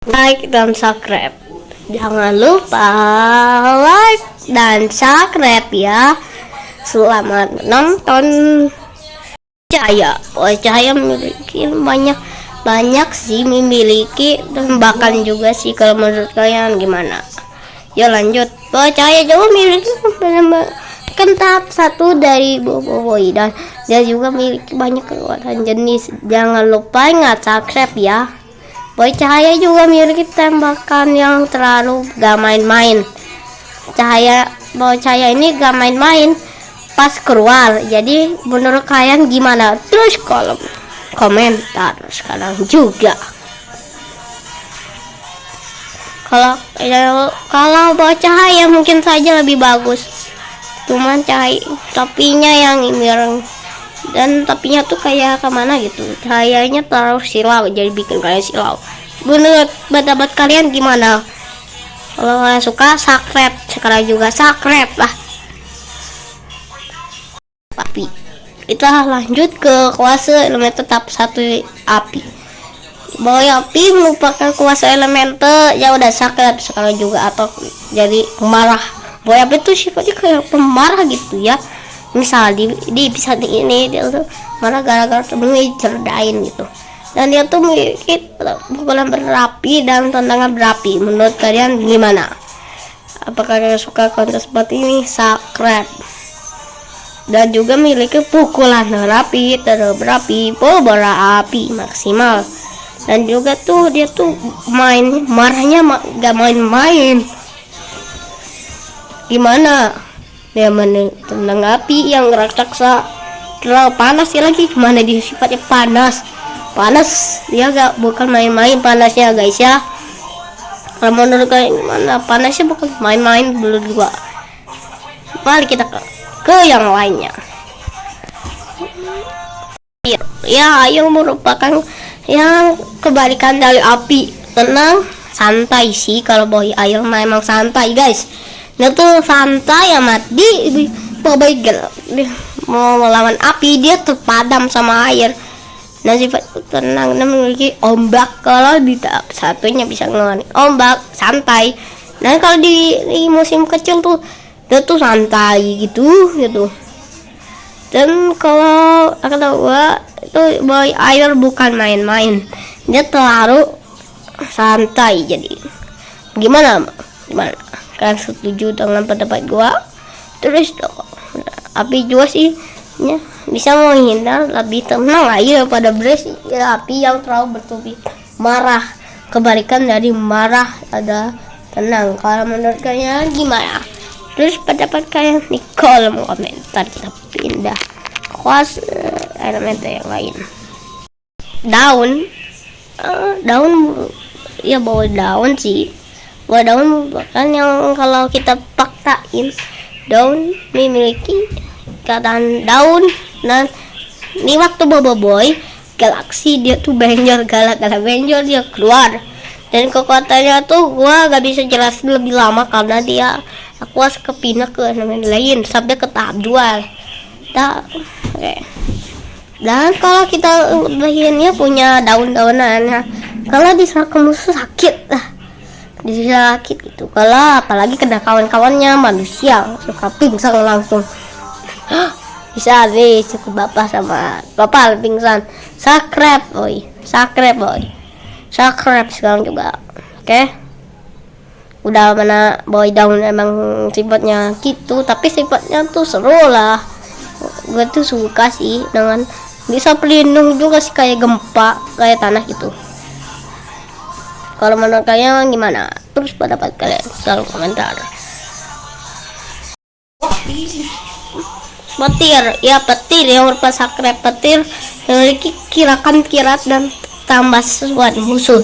like dan subscribe. Jangan lupa like dan subscribe ya. Selamat menonton. Cahaya memiliki banyak sih, memiliki dan bahkan juga sih, kalau menurut kalian gimana? Ya lanjut. Cahaya juga memiliki kan tahap 1 dari Boboiboy, dan dia juga memiliki banyak kekuatan jenis. Jangan lupa ingat subscribe ya. Boy Cahaya juga memiliki tembakan yang terlalu gak main-main. Boy Cahaya ini gak main-main pas keluar. Jadi menurut kalian gimana? Terus kolom komentar sekarang juga. Kalau Boy Cahaya mungkin saja lebih bagus, cuman topinya yang mireng, dan topinya tuh kayak kemana gitu, cahayanya terlalu silau, jadi bikin kalian silau. Menurut pendapat kalian gimana? Kalau kalian suka, subscribe sekarang juga, subscribe lah. Tapi kita lanjut ke kuasa elemental tahap 1 api. Boy api merupakan kuasa elemental, ya udah subscribe sekarang juga, atau jadi marah. Boy api itu sifatnya kayak pemarah gitu ya. Misal di episode ini dia tuh marah gara-gara temennya cerdain gitu, dan dia tuh memiliki pukulan berapi dan tendangan berapi. Menurut kalian gimana? Apakah kalian suka konten seperti ini? Subscribe. Dan juga memiliki pukulan berapi, berapi, bola api maksimal. Dan juga tuh dia tuh marahnya gak main-main. Gimana? Dia tendang api yang raksasa, terlalu panas ya lagi. Gimana dia sifatnya panas, dia bukan main-main panasnya guys ya. Kalau menurut kalian gimana? Panasnya bukan main-main dulu juga. Mari kita ke yang lainnya. Ya, ayo merupakan yang kebalikan dari api. Tenang, santai sih. Kalau Boy air memang santai guys. Dia tuh santai amat. Di mau melawan api, dia terpadam sama air. Nah, sifat tenang dan memiliki ombak. Kalau di tahap satunya bisa ngelawan ombak, santai. Dan kalau di musim kecil tuh dia tuh santai gitu. Dan kalau kedua itu Boy air bukan main-main, dia terlalu santai. Jadi gimana kalian setuju dengan pendapat gua? Terus api juga sih ya, bisa menghindar lebih tenang aja pada beres ya, api yang terlalu bertubi marah. Kebalikan dari marah ada tenang. Kalau menurut kalian gimana? Terus pendapat kalian di kolom komentar. Kita pindah kuas elemen yang lain. Daun ya, bawa daun sih. Bawa daun bahkan yang kalau kita paksain, daun memiliki keadaan daun. Dan di waktu Boboiboy galaksi, dia tuh galak benjol dia keluar. Dan kekuatannya tuh gua gak bisa jelasin lebih lama karena aku harus kepindah ke elemen lain sampai ke tahap dual. Dan kalau kita bagiannya punya daun-daunannya, kalau diserang musuh sakit gitu. Kalau apalagi kena kawan-kawannya manusia, suka pingsan langsung. Bisa deh, cukup bapak pingsan. Subscribe boy. Subscribe sekarang juga. Oke. Udah mana Boy Down emang sifatnya gitu, tapi sifatnya tuh seru lah. Gue tuh suka sih dengan bisa pelindung juga sih, kayak gempa, kayak tanah gitu. Kalau menurut kalian gimana? Terus pendapat kalian dalam komentar. Petir yang merupakan sakret. Petir memiliki kirat dan tambah sesuatu musuh.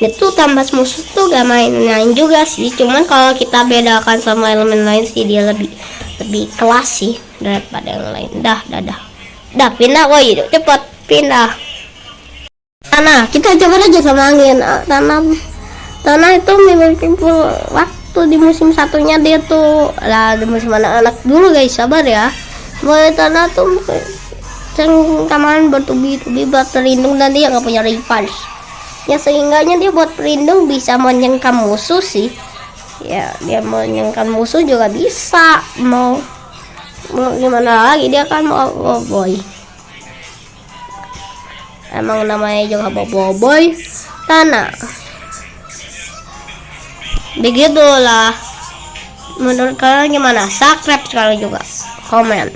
Itu tambah musuh tuh gak main-main juga sih. Cuman kalau kita bedakan sama elemen lain sih, dia lebih kelas sih daripada yang lain. Dah pindah woi, cepat pindah. Tanah, kita coba aja sama angin. Tanah itu memiliki waktu di musim satunya, dia tuh lah di musim anak-anak dulu guys, sabar ya. Mulai tanah tuh yang taman bertubi-tubi terlindung, dan dia nggak punya rivals. ya sehingganya dia buat pelindung bisa menyengkam musuh sih. Ya dia menyengkam musuh juga bisa. Mau gimana lagi, dia kan mau boboiboy. Emang namanya juga boboiboy tanah. Begitulah. Menurut kalian gimana? Subscribe sekali juga, komen.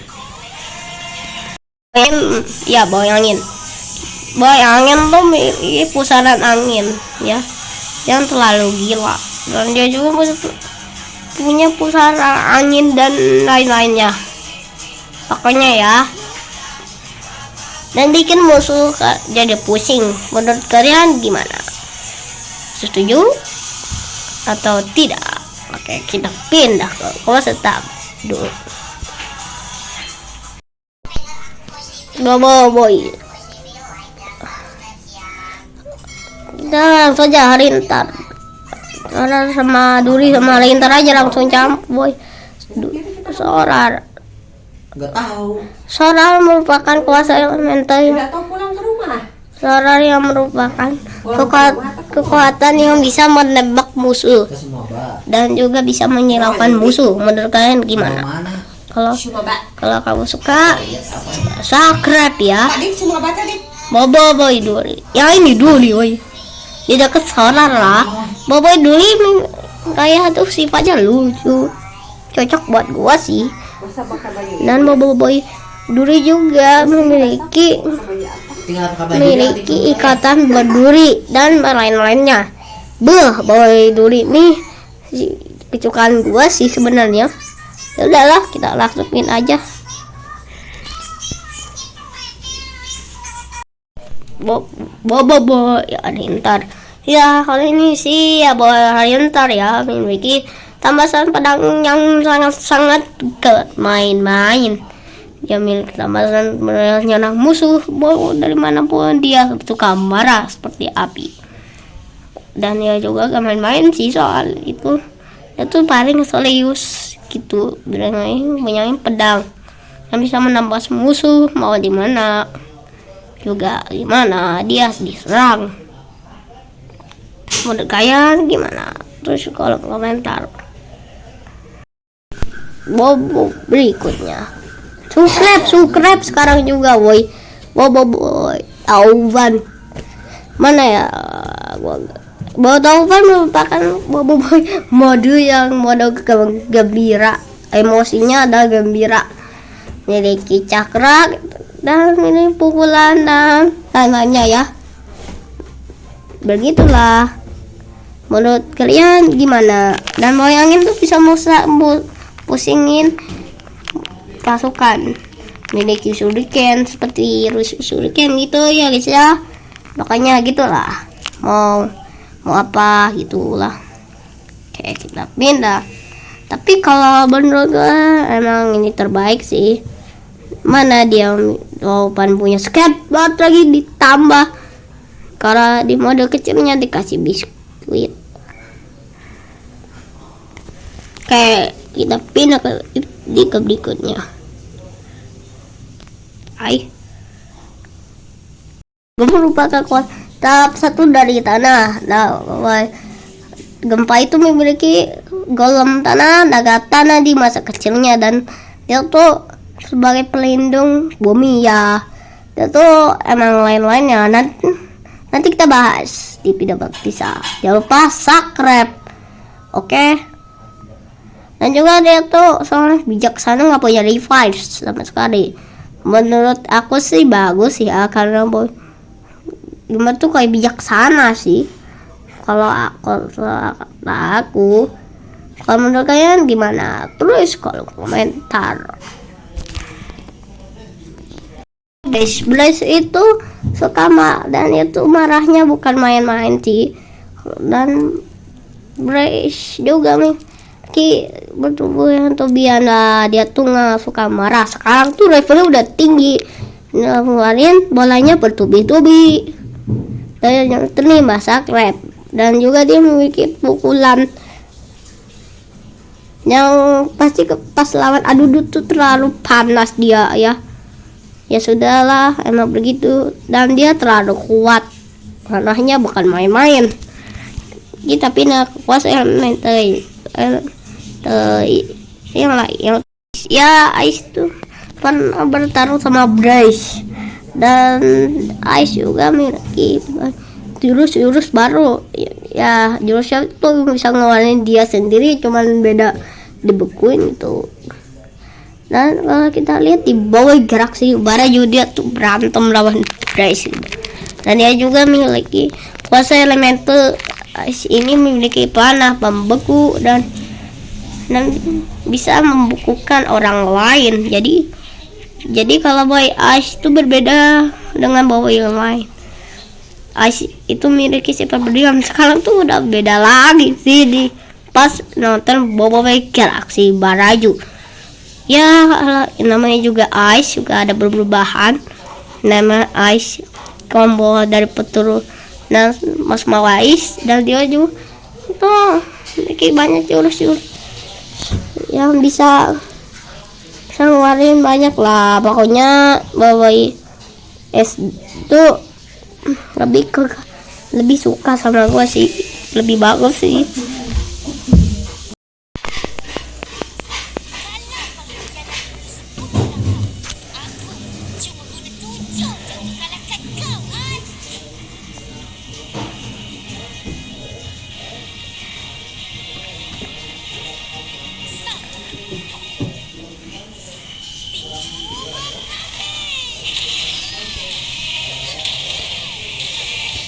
Ya boy angin tuh pusaran angin ya, yang terlalu gila, dan dia juga punya pusaran angin dan lain-lainnya pokoknya ya, dan bikin musuh jadi pusing. Menurut kalian gimana? Setuju atau tidak? Oke, kita pindah ke kuasa tab dulu. Boboiboy, kita langsung aja Harintar. Sorar sama Duri sama Harintar aja langsung campur boy. Sorar Nggak tahu. Sorar merupakan kuasa elemental. Nggak tahu pulang ke rumah. Sorar yang merupakan kekuatan yang bisa menembak musuh Ke semua bah. dan juga bisa menyilaukan musuh. Menurut kalian gimana? Mana? Kalau kamu suka, subscribe ya. Tadi semua baca deh. Boboiboy Duri. Yang ini Duri, woy. Di deket Sorar lah. Boboiboy Duri kayak tuh sifatnya lucu. Cocok buat gua sih. Dan Boboiboy Duri juga memiliki ikatan berduri dan lain-lainnya. Boy Duri nih kesukaan gua sih sebenarnya. Ya udahlah, kita langsungin aja. Boboiboy Harintar. Ya kali ini sih ya boy Harintar ya memiliki tambahan pedang yang sangat main-main. Dia memiliki tambahan menyerang musuh dari manapun. Dia suka marah seperti api. Dan dia juga gak main-main sih soal itu. Itu paling serius gitu, punya pedang yang bisa menambah musuh mau di mana juga gimana dia diserang. Menurut kalian gimana? Terus kolom komentar. Bobo berikutnya. Subscribe sekarang juga woi. Boboiboy Taufan. Mana ya? Taufan merupakan Boboiboy mode gembira. Emosinya ada gembira. Memiliki cakra dan ini pukulan dan lain-lainnya ya. Begitulah. Menurut kalian gimana? Dan boy angin tuh bisa pusingin pasukan. Memiliki shuriken seperti shuriken gitu ya guys ya. Makanya gitulah. Mau apa gitulah. Oke, kita pindah. Tapi kalau menurut gue emang ini terbaik sih. Mana dia Taufan punya skateboard lagi ditambah karena di mode kecilnya dikasih biskuit. Kayak kita pindah ke berikutnya. Gempa merupakan tahap satu dari tanah. Nah, gempa itu memiliki golem tanah, naga tanah di masa kecilnya, dan dia tuh sebagai pelindung bumi ya. Dia tuh emang lain-lainnya. Nanti kita bahas di video berpisah. Jangan lupa subscribe, oke? Dan juga dia tuh soalnya bijaksana, nggak punya revive sama sekali. Menurut aku sih bagus ya, karena gimana tuh kayak bijaksana sih. Kalau aku, kalau menurut kalian gimana? Tulis kolom komentar. Blaze itu suka dan itu marahnya bukan main-main sih. Dan Blaze juga nih bertubuh yang biasa, dia tuh nggak suka marah. Sekarang tuh levelnya udah tinggi. Kemarin bolanya bertubi-tubi. Dan yang terima subscribe. Dan juga dia memiliki pukulan yang pasti pas lawan Adudut tuh terlalu panas dia ya. Ya sudahlah, emang begitu. Dan dia terlalu kuat. panahnya bukan main-main. Kita pindah ke kuasa elemental yang lain. Ya Ice tuh pernah bertarung sama Bryce, dan Ice juga memiliki jurus baru. Ya jurusnya tuh bisa ngeluarin dia sendiri, cuman beda dibekuin itu. Dan kalau kita lihat di bawah galaksi bara juga dia tuh berantem lawan Bryce gitu. Dan dia juga memiliki kuasa elemental. Ice ini memiliki panah pembeku dan bisa membukukan orang lain. Jadi kalau boy Ice itu berbeda dengan boy yang lain. Ice itu memiliki sifat berdiam. Sekarang tuh udah beda lagi sih di pas nonton boy Galaxy Baraju. Ya namanya juga Ice, juga ada perubahan. Nama Ice combo dari peturut Mas Mawais, dan dia juga itu memiliki banyak jurus yang bisa ngeluarin banyak lah. Pokoknya Boy S itu lebih suka sama gue sih, lebih bagus sih.